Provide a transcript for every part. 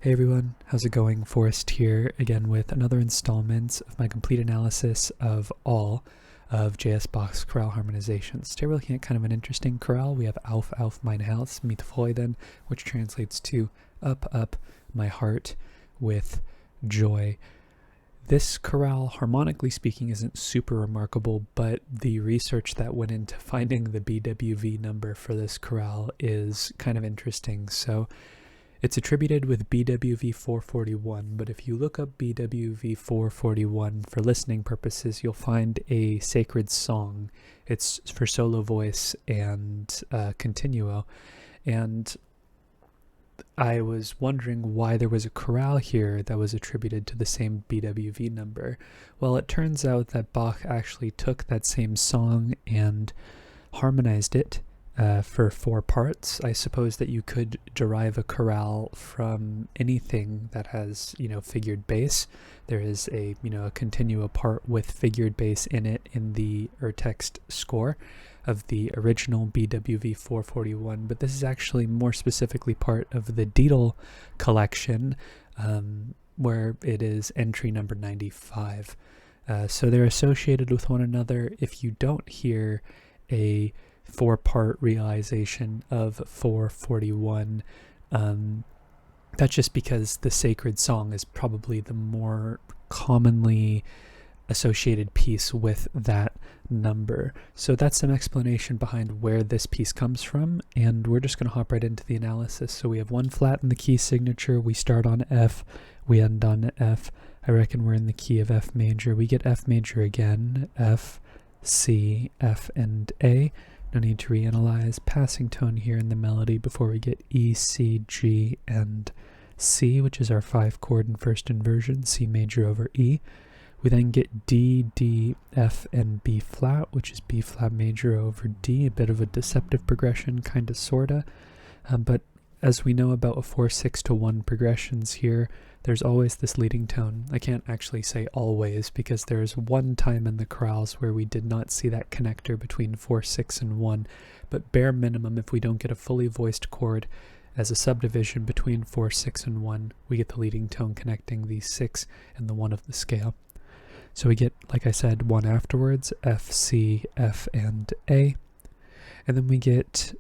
Hey everyone, how's it going? Forrest here again with another installment of my complete analysis of all of J.S. Bach's chorale harmonizations. Today we're looking at kind of an interesting chorale. We have auf mein Herz mit Freuden, which translates to up my heart with joy. This chorale, harmonically speaking, isn't super remarkable, but the research that went into finding the BWV number for this chorale is kind of interesting. So it's attributed with BWV 441, but if you look up BWV 441 for listening purposes, you'll find a sacred song. It's for solo voice and continuo, and I was wondering why there was a chorale here that was attributed to the same BWV number. Well, it turns out that Bach actually took that same song and harmonized it for 4 parts. I suppose that you could derive a chorale from anything that has, figured bass. There is a continuo part with figured bass in it in the text score of the original BWV 441, but this is actually more specifically part of the Deedle collection, where it is entry number 95. So they're associated with one another. If you don't hear a 4-part realization of 441, that's just because the sacred song is probably the more commonly associated piece with that number. So that's some explanation behind where this piece comes from, and we're just going to hop right into the analysis. So we have 1 flat in the key signature. We start on F, we end on F. I reckon we're in the key of F major. We get F major again, F, C, F, and A. No need to reanalyze. Passing tone here in the melody before we get E, C, G, and C, which is our 5 chord in first inversion, C major over E. We then get D, D, F, and B flat, which is B flat major over D, a bit of a deceptive progression, kind of, sorta. But as we know about a 4-6-1 progressions here, there's always this leading tone. I can't actually say always, because there's one time in the chorales where we did not see that connector between 4, 6, and 1. But bare minimum, if we don't get a fully voiced chord as a subdivision between 4, 6, and 1, we get the leading tone connecting the 6 and the 1 of the scale. So we get, like I said, 1 afterwards, F, C, F, and A. And then we get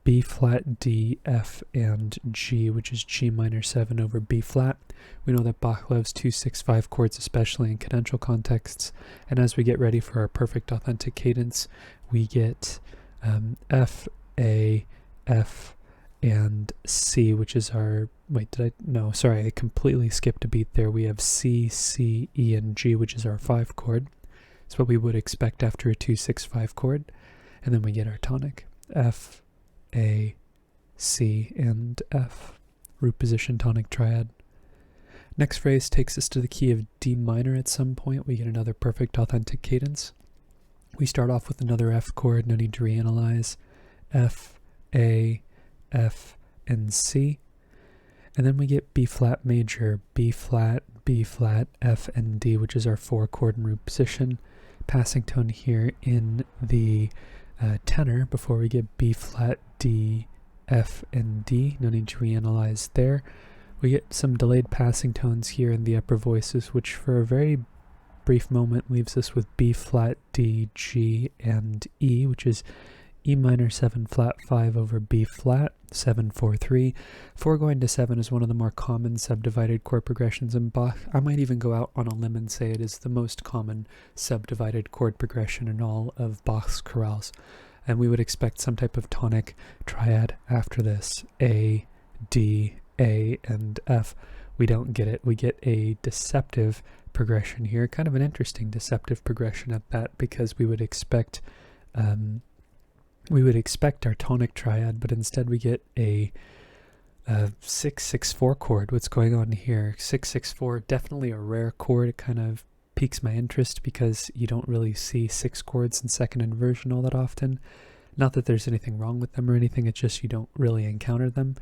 B flat, D, F, and G, which is G minor 7 over B flat. We know that Bach loves 2-6-5 chords, especially in cadential contexts. And as we get ready for our perfect authentic cadence, we get F, A, F, and C, which is our, I completely skipped a beat there. We have C, C, E, and G, which is our 5 chord. It's what we would expect after a 2-6-5 chord. And then we get our tonic, F, A, C, and F. Root position tonic triad. Next phrase takes us to the key of D minor at some point. We get another perfect authentic cadence. We start off with another F chord, no need to reanalyze. F, A, F, and C. And then we get B flat major, B flat, F, and D, which is our 4 chord and root position. Passing tone here in the tenor before we get B flat, D, F, and D. No need to reanalyze there. We get some delayed passing tones here in the upper voices, which for a very brief moment leaves us with B flat, D, G, and E, which is E minor 7 flat 5 over B flat, 7, 4, 3. 4 going to 7 is one of the more common subdivided chord progressions in Bach. I might even go out on a limb and say it is the most common subdivided chord progression in all of Bach's chorales. And we would expect some type of tonic triad after this, A, D, A, and F. We don't get it. We get a deceptive progression here, kind of an interesting deceptive progression at that, because we would expect our tonic triad, but instead we get a 6-6-4 chord. What's going on here? 6-6-4, definitely a rare chord. It kind of piques my interest because you don't really see 6 chords in second inversion all that often. Not that there's anything wrong with them or anything, it's just you don't really encounter them.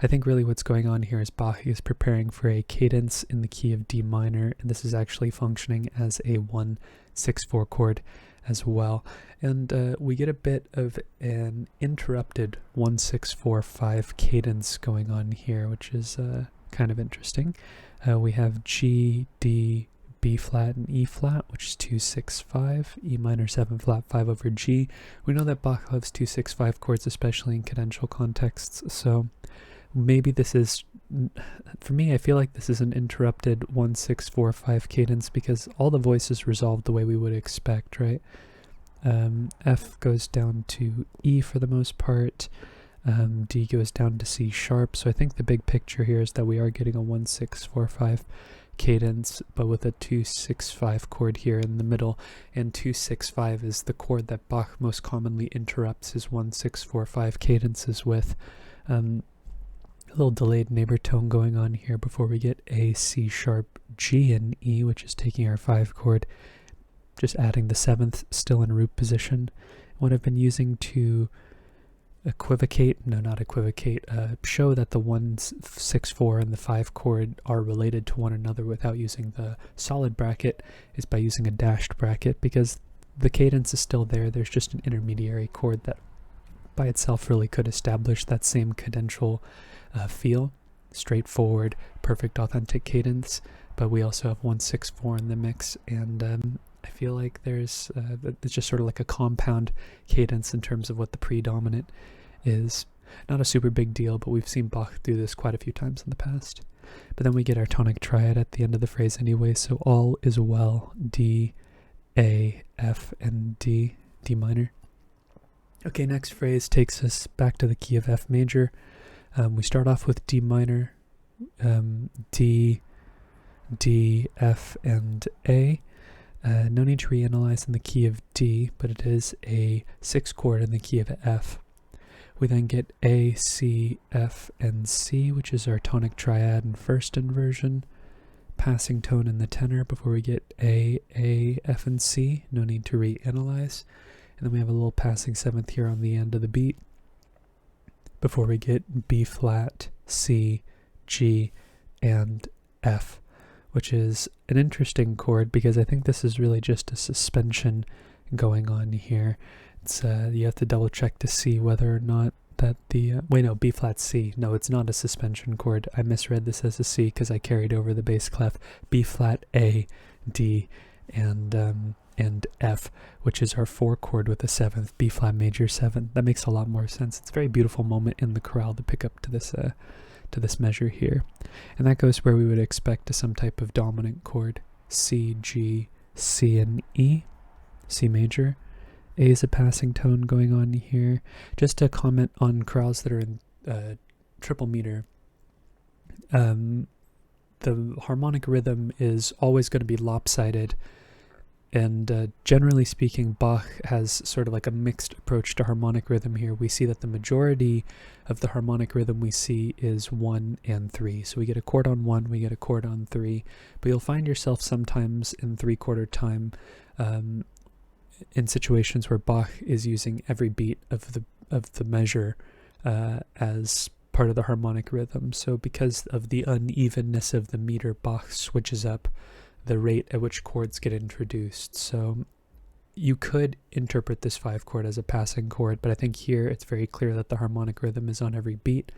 I think really what's going on here is Bach is preparing for a cadence in the key of D minor, and this is actually functioning as a 1-6-4 chord as well. And we get a bit of an interrupted 1-6-4-5 cadence going on here, which is kind of interesting. We have G, D, B flat, and E flat, which is 2, 6, 5, E minor 7 flat 5 over G. We know that Bach loves 2, 6, 5 chords, especially in cadential contexts, so maybe this is, for me, I feel like this is an interrupted 1, 6, 4, 5 cadence because all the voices resolved the way we would expect, right? F goes down to E for the most part. D goes down to C sharp. So I think the big picture here is that we are getting a 1, 6, 4, 5 cadence, but with a 2, 6, 5 chord here in the middle. And 2, 6, 5 is the chord that Bach most commonly interrupts his 1, 6, 4, 5 cadences with. A little delayed neighbor tone going on here before we get A, C sharp, G, and E, which is taking our 5 chord, just adding the 7th still in root position. What I've been using to show that the 1, 6, 4 and the 5 chord are related to one another without using the solid bracket is by using a dashed bracket, because the cadence is still there. There's just an intermediary chord that by itself really could establish that same cadential feel, straightforward, perfect, authentic cadence, but we also have 1, 6, 4 in the mix, and I feel like it's just sort of like a compound cadence in terms of what the predominant is. Not a super big deal, but we've seen Bach do this quite a few times in the past. But then we get our tonic triad at the end of the phrase anyway, so all is well, D, A, F, and D, D minor. Okay, next phrase takes us back to the key of F major. We start off with D minor, D, F, and A. No need to reanalyze in the key of D, but it is a 6 chord in the key of F. We then get A, C, F, and C, which is our tonic triad and first inversion. Passing tone in the tenor before we get A, F, and C. No need to reanalyze. And then we have a little passing 7th here on the end of the beat before we get B flat, C, G, and F, which is an interesting chord because I think this is really just a suspension going on here. It's you have to double check to see whether or not that the B flat C. No, it's not a suspension chord. I misread this as a C because I carried over the bass clef. B flat, A, D, and F, which is our 4 chord with a 7th, B flat major 7. That makes a lot more sense. It's a very beautiful moment in the chorale to pick up to this measure here, and that goes where we would expect to some type of dominant chord: C, G, C, and E, C major. A is a passing tone going on here. Just to comment on chorales that are in triple meter, the harmonic rhythm is always going to be lopsided. And generally speaking, Bach has sort of like a mixed approach to harmonic rhythm here. We see that the majority of the harmonic rhythm we see is 1 and 3. So we get a chord on 1, we get a chord on 3. But you'll find yourself sometimes in 3/4 time in situations where Bach is using every beat of the measure as part of the harmonic rhythm. So because of the unevenness of the meter, Bach switches up the rate at which chords get introduced. So you could interpret this 5 chord as a passing chord, but I think here it's very clear that the harmonic rhythm is on every beat,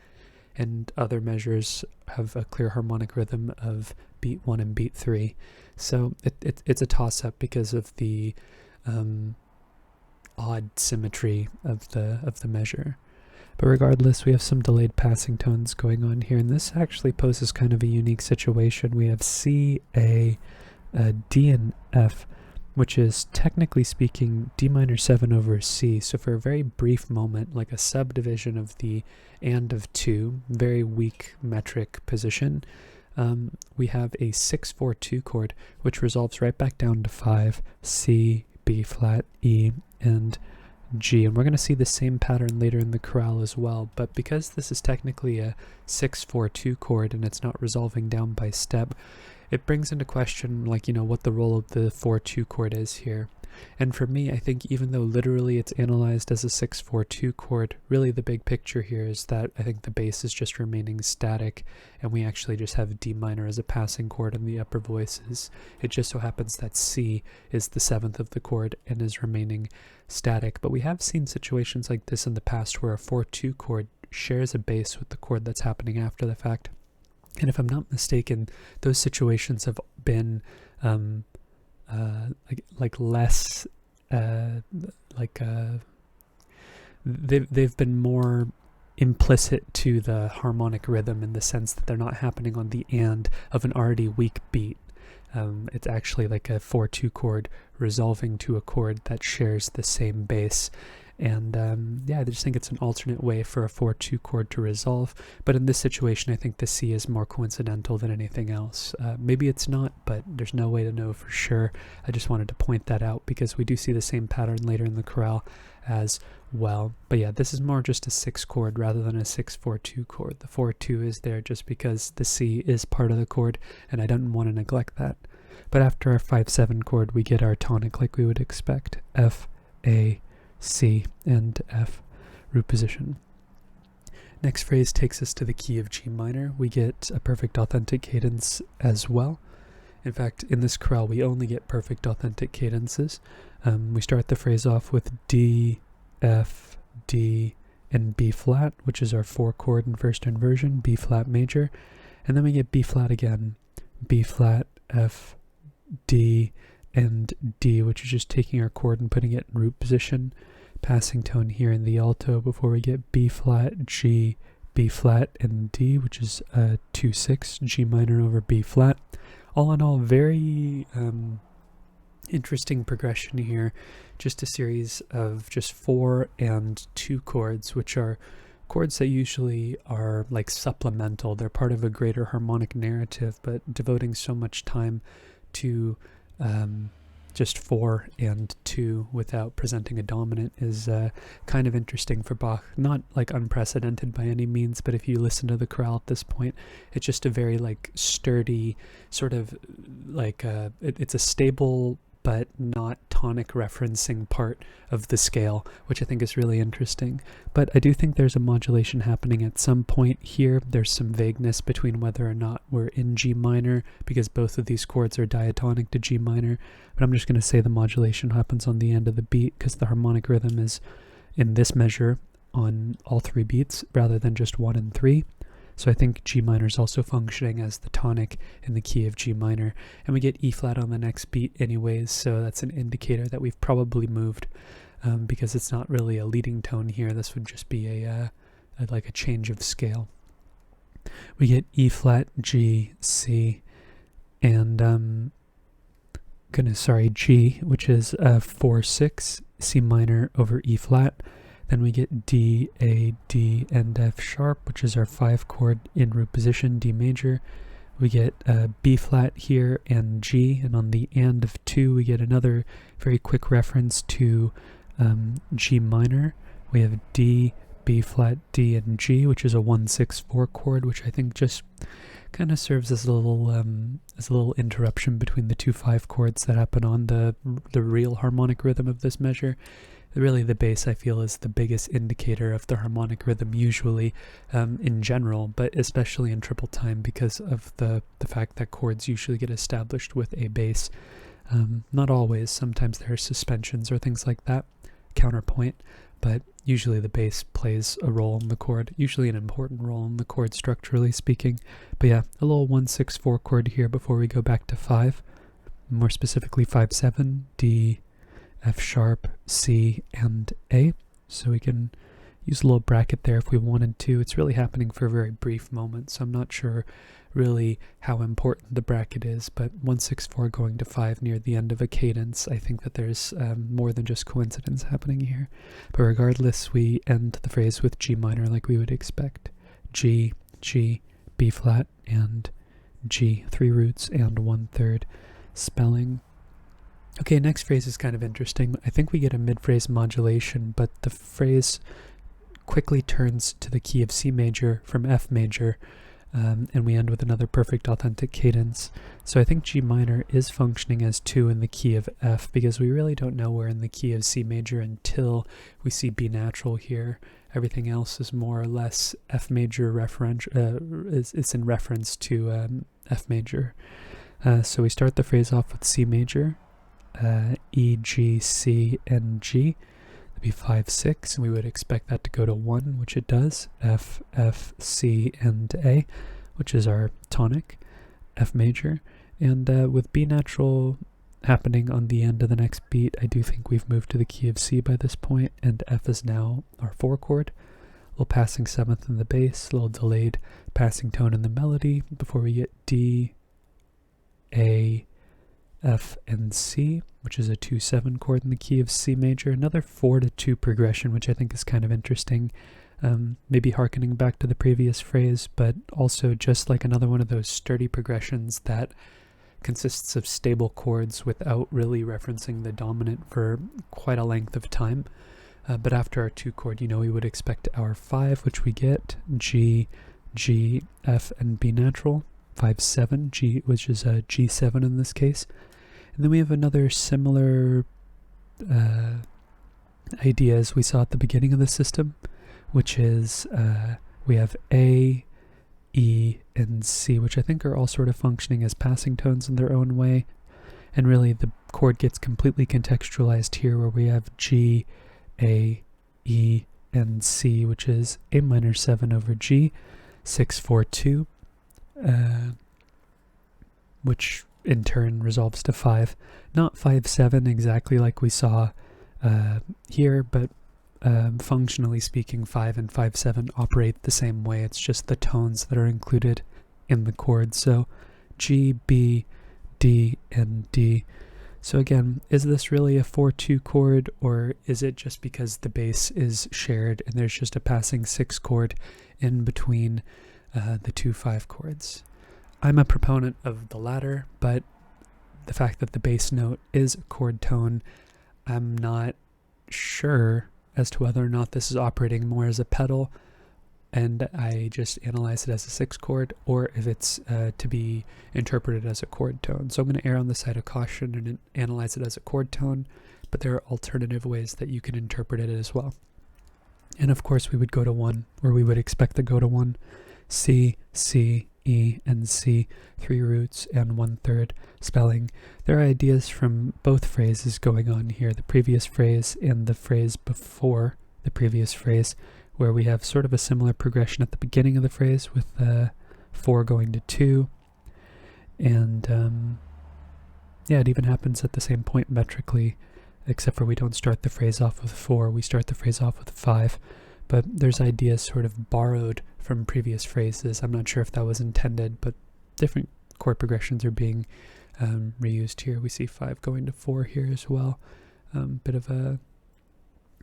and other measures have a clear harmonic rhythm of beat 1 and beat 3. So it's a toss-up because of the odd symmetry of the measure. But regardless, we have some delayed passing tones going on here, and this actually poses kind of a unique situation. We have C, A, D, and F, which is technically speaking D minor 7 over C. So for a very brief moment, like a subdivision of the and of 2, very weak metric position, we have a 6/4-2 chord, which resolves right back down to 5, C, B flat, E, and G, and we're going to see the same pattern later in the chorale as well, but because this is technically a 6/4-2 chord and it's not resolving down by step, it brings into question, like, what the role of the 4/2 chord is here. And for me, I think even though literally it's analyzed as a 6/4-2 chord, really the big picture here is that I think the bass is just remaining static, and we actually just have D minor as a passing chord in the upper voices. It just so happens that C is the 7th of the chord and is remaining static. But we have seen situations like this in the past where a 4/2 chord shares a bass with the chord that's happening after the fact. And if I'm not mistaken, those situations have been like less they've been more implicit to the harmonic rhythm, in the sense that they're not happening on the and of an already weak beat. It's actually like a 4-2 chord resolving to a chord that shares the same bass. And yeah, I just think it's an alternate way for a 4-2 chord to resolve. But in this situation, I think the C is more coincidental than anything else. Maybe it's not, but there's no way to know for sure. I just wanted to point that out because we do see the same pattern later in the chorale as well. But yeah, this is more just a 6 chord rather than a 6-4-2 chord. The 4-2 is there just because the C is part of the chord, and I don't want to neglect that. But after our 5-7 chord, we get our tonic like we would expect. F, A, C, and F root position. Next phrase takes us to the key of G minor. We get a perfect authentic cadence as well. In fact, in this chorale, we only get perfect authentic cadences. We start the phrase off with D, F, D, and B flat, which is our 4 chord in first inversion, B flat major. And then we get B flat again, B flat, F, D, and D, which is just taking our chord and putting it in root position. Passing tone here in the alto before we get B flat, G, B flat, and D, which is 2-6, G minor over B flat. All in all, very interesting progression here. Just a series of just 4 and 2 chords, which are chords that usually are like supplemental. They're part of a greater harmonic narrative, but devoting so much time to just 4 and 2 without presenting a dominant is kind of interesting for Bach. Not like unprecedented by any means, but if you listen to the chorale at this point, it's just a very like sturdy sort of like it's a stable but not tonic referencing part of the scale, which I think is really interesting. But I do think there's a modulation happening at some point here. There's some vagueness between whether or not we're in G minor, because both of these chords are diatonic to G minor, but I'm just going to say the modulation happens on the end of the beat because the harmonic rhythm is in this measure on all 3 beats rather than just 1 and 3. So I think G minor is also functioning as the tonic in the key of G minor. And we get E flat on the next beat anyways, so that's an indicator that we've probably moved because it's not really a leading tone here. This would just be like a change of scale. We get E flat, G, C, and G, which is 4-6, C minor over E flat. Then we get D, A, D, and F sharp, which is our 5 chord in root position, D major. We get B flat here and G, and on the and of 2 we get another very quick reference to G minor. We have D, B flat, D, and G, which is a 1-6-4 chord, which I think just kind of serves as a little interruption between the 2 5 chords that happen on the real harmonic rhythm of this measure. Really, the bass, I feel, is the biggest indicator of the harmonic rhythm usually in general, but especially in triple time because of the fact that chords usually get established with a bass. Not always. Sometimes there are suspensions or things like that, counterpoint, but usually the bass plays a role in the chord, usually an important role in the chord structurally speaking. But yeah, a little 1-6-4 chord here before we go back to 5, more specifically 5-7, D, F sharp, C, and A. So we can use a little bracket there if we wanted to. It's really happening for a very brief moment, so I'm not sure really how important the bracket is, but 1-6-4 going to 5 near the end of a cadence, I think that there's more than just coincidence happening here. But regardless, we end the phrase with G minor like we would expect. G, G, B flat, and G, 3 roots and 1/3 spelling. Okay, next phrase is kind of interesting. I think we get a mid-phrase modulation, but the phrase quickly turns to the key of C major from F major, and we end with another perfect authentic cadence. So I think G minor is functioning as 2 in the key of F, because we really don't know we're in the key of C major until we see B natural here. Everything else is more or less F major it's in reference to F major. So we start the phrase off with C major, E, G, C, and G. That'd be 5-6, and we would expect that to go to 1, which it does. F, F, C, and A. which is our tonic, F major, and with B natural happening on the end of the next beat, I do think we've moved to the key of C by this point, and F is now our 4 chord. A little passing 7th in the bass, a little delayed passing tone in the melody before we get D, A, F, and C, which is a 2-7 chord in the key of C major. Another 4-2 progression, which I think is kind of interesting. Maybe hearkening back to the previous phrase, but also just like another one of those sturdy progressions that consists of stable chords without really referencing the dominant for quite a length of time. But after our 2 chord, we would expect our 5, which we get G, G, F, and B natural. 5-7, G, which is a G7 in this case. And then we have another similar idea as we saw at the beginning of the system, which is we have A, E, and C, which I think are all sort of functioning as passing tones in their own way. And really the chord gets completely contextualized here, where we have G, A, E, and C, which is A minor 7 over G, 6-4-2, which in turn resolves to 5. Not 5-7 exactly like we saw here, but functionally speaking, 5 and 5-7 operate the same way. It's just the tones that are included in the chord. So G, B, D, and D. So again, is this really a 4-2 chord, or is it just because the bass is shared and there's just a passing 6 chord in between the 2 5 chords? I'm a proponent of the latter, but the fact that the bass note is a chord tone, I'm not sure as to whether or not this is operating more as a pedal and I just analyze it as a 6 chord, or if it's to be interpreted as a chord tone. So I'm going to err on the side of caution and analyze it as a chord tone, but there are alternative ways that you can interpret it as well. And of course we would go to 1, or we would expect to go to 1, C, C, E, and C, 3 roots and 1/3 spelling. There are ideas from both phrases going on here, the previous phrase and the phrase before the previous phrase, where we have sort of a similar progression at the beginning of the phrase with 4 going to 2. And yeah, it even happens at the same point metrically, except for we don't start the phrase off with 4, we start the phrase off with 5. But there's ideas sort of borrowed from previous phrases. I'm not sure if that was intended, but different chord progressions are being reused here. We see 5 going to 4 here as well. Bit of a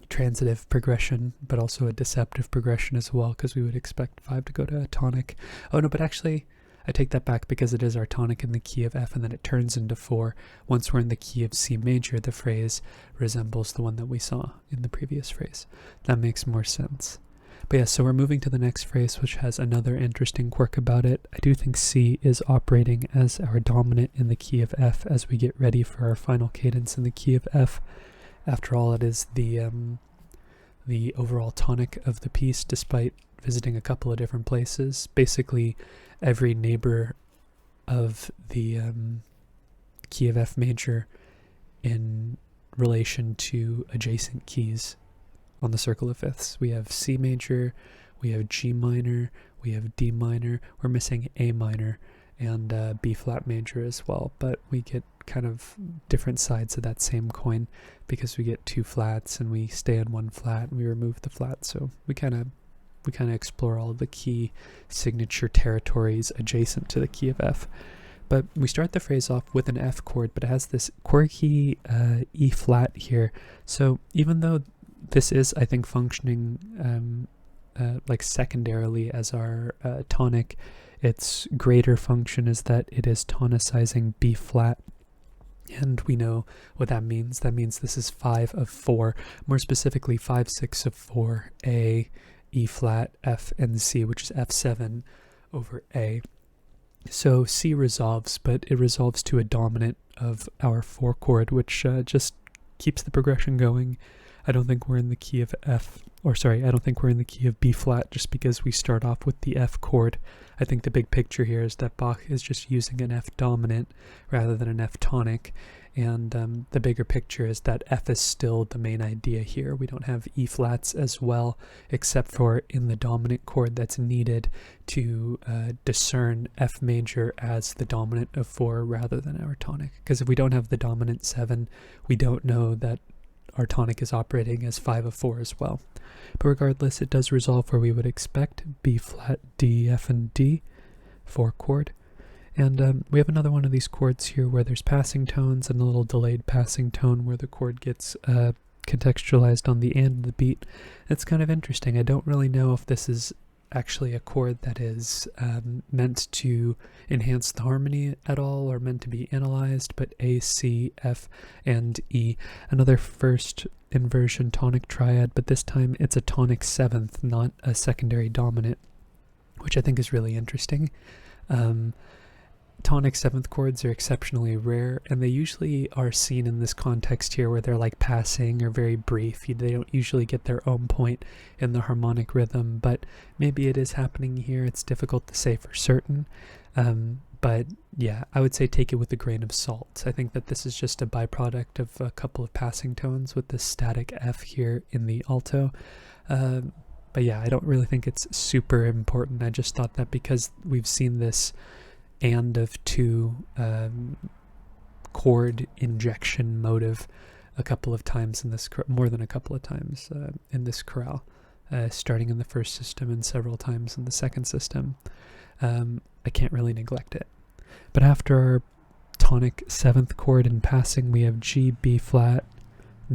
transitive progression, but also a deceptive progression as well, because we would expect 5 to go to a tonic. Oh no, but actually I take that back, because it is our tonic in the key of F and then it turns into 4. Once we're in the key of C major, the phrase resembles the one that we saw in the previous phrase. That makes more sense. But yeah, so we're moving to the next phrase, which has another interesting quirk about it. I do think C is operating as our dominant in the key of F as we get ready for our final cadence in the key of F. After all, it is the overall tonic of the piece, despite visiting a couple of different places. Basically, every neighbor of the key of F major in relation to adjacent keys on the circle of fifths. We have C major, we have G minor, we have D minor, we're missing A minor, and B flat major as well, but we get kind of different sides of that same coin, because we get 2 flats and we stay on 1 flat and we remove the flat. So we kind of explore all of the key signature territories adjacent to the key of F. But we start the phrase off with an F chord, but it has this quirky E flat here. So even though this is, I think, functioning like secondarily as our tonic, its greater function is that it is tonicizing B flat. And we know what that means. That means this is 5 of 4, more specifically 5/6 of 4, A, E flat, F, and C, which is F7 over A. So C resolves, but it resolves to a dominant of our 4 chord, which just keeps the progression going. I don't think we're in the key of F, or sorry, I don't think we're in the key of B flat just because we start off with the F chord. I think the big picture here is that Bach is just using an F dominant rather than an F tonic, And the bigger picture is that F is still the main idea here. We don't have E flats as well, except for in the dominant chord that's needed to discern F major as the dominant of 4 rather than our tonic. Because if we don't have the dominant 7, we don't know that our tonic is operating as 5 of 4 as well. But regardless, it does resolve where we would expect: B flat, D, F, and D, 4 chord. And we have another one of these chords here where there's passing tones and a little delayed passing tone where the chord gets contextualized on the end of the beat. It's kind of interesting. I don't really know if this is actually a chord that is meant to enhance the harmony at all or meant to be analyzed, but A, C, F, and E. Another first inversion tonic triad, but this time it's a tonic 7th, not a secondary dominant, which I think is really interesting. Tonic 7th chords are exceptionally rare, and they usually are seen in this context here where they're like passing or very brief. They don't usually get their own point in the harmonic rhythm, but maybe it is happening here. It's difficult to say for certain. But yeah, I would say take it with a grain of salt. I think that this is just a byproduct of a couple of passing tones with this static F here in the alto. But yeah, I don't really think it's super important. I just thought that because we've seen this and of 2 chord injection motive a couple of times in this, more than a couple of times in this chorale, starting in the first system and several times in the second system. I can't really neglect it. But after our tonic 7th chord in passing, we have G, B flat,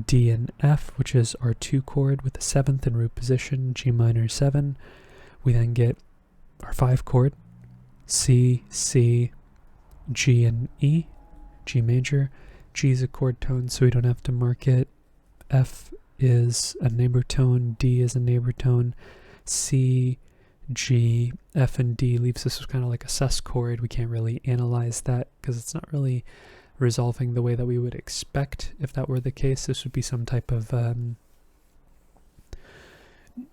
D, and F, which is our 2 chord with the 7th in root position, G minor 7. We then get our 5 chord, C, C, G, and E, G major. G is a chord tone, so we don't have to mark it. F is a neighbor tone, D is a neighbor tone. C, G, F, and D leaves us kind of like a sus chord. We can't really analyze that because it's not really resolving the way that we would expect. If that were the case, this would be some type of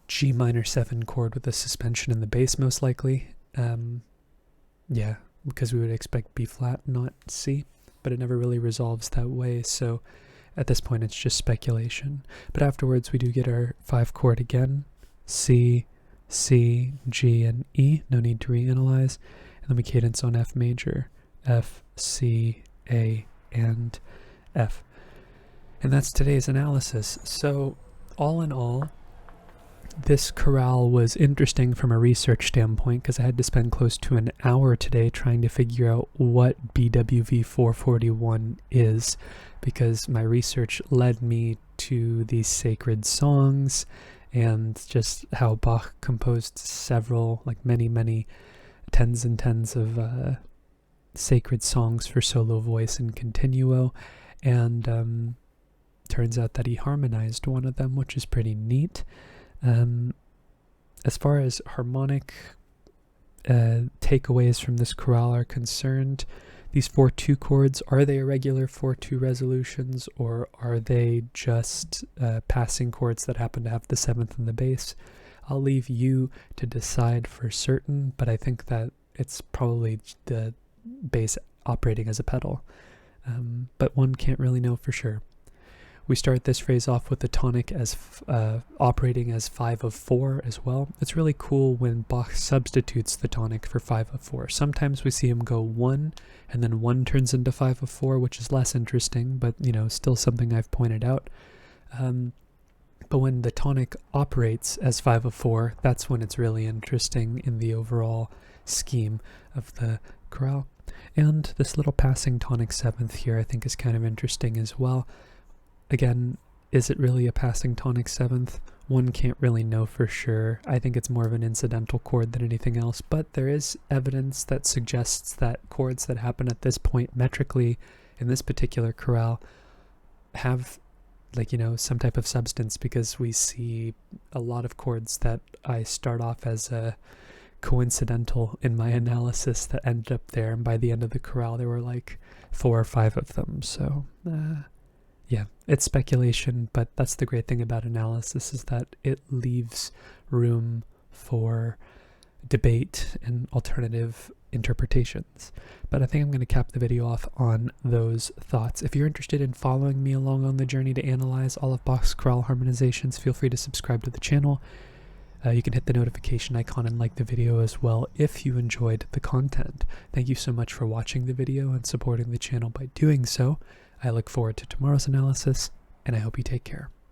G minor 7 chord with a suspension in the bass, most likely. Yeah, because we would expect B flat, not C, but it never really resolves that way, so at this point it's just speculation. But afterwards we do get our 5 chord again, C, C, G, and E, no need to reanalyze, and then we cadence on F major, F, C, A, and F. And that's today's analysis. So all in all, this chorale was interesting from a research standpoint because I had to spend close to an hour today trying to figure out what BWV 441 is, because my research led me to these sacred songs and just how Bach composed several, like many tens and tens of sacred songs for solo voice and continuo, and turns out that he harmonized one of them, which is pretty neat. As far as harmonic takeaways from this chorale are concerned, these 4-2 chords, are they irregular 4-2 resolutions, or are they just passing chords that happen to have the 7th in the bass? I'll leave you to decide for certain, but I think that it's probably the bass operating as a pedal. But one can't really know for sure. We start this phrase off with the tonic as operating as 5 of 4 as well. It's really cool when Bach substitutes the tonic for 5 of 4. Sometimes we see him go 1, and then 1 turns into 5 of 4, which is less interesting, but still something I've pointed out. But when the tonic operates as 5 of 4, that's when it's really interesting in the overall scheme of the chorale. And this little passing tonic 7th here I think is kind of interesting as well. Again, is it really a passing tonic 7th? One can't really know for sure. I think it's more of an incidental chord than anything else, but there is evidence that suggests that chords that happen at this point metrically in this particular chorale have some type of substance, because we see a lot of chords that I start off as coincidental in my analysis that ended up there, and by the end of the chorale there were like 4 or 5 of them. So yeah, it's speculation, but that's the great thing about analysis, is that it leaves room for debate and alternative interpretations. But I think I'm going to cap the video off on those thoughts. If you're interested in following me along on the journey to analyze all of Bach's chorale harmonizations, feel free to subscribe to the channel. You can hit the notification icon and like the video as well if you enjoyed the content. Thank you so much for watching the video and supporting the channel by doing so. I look forward to tomorrow's analysis, and I hope you take care.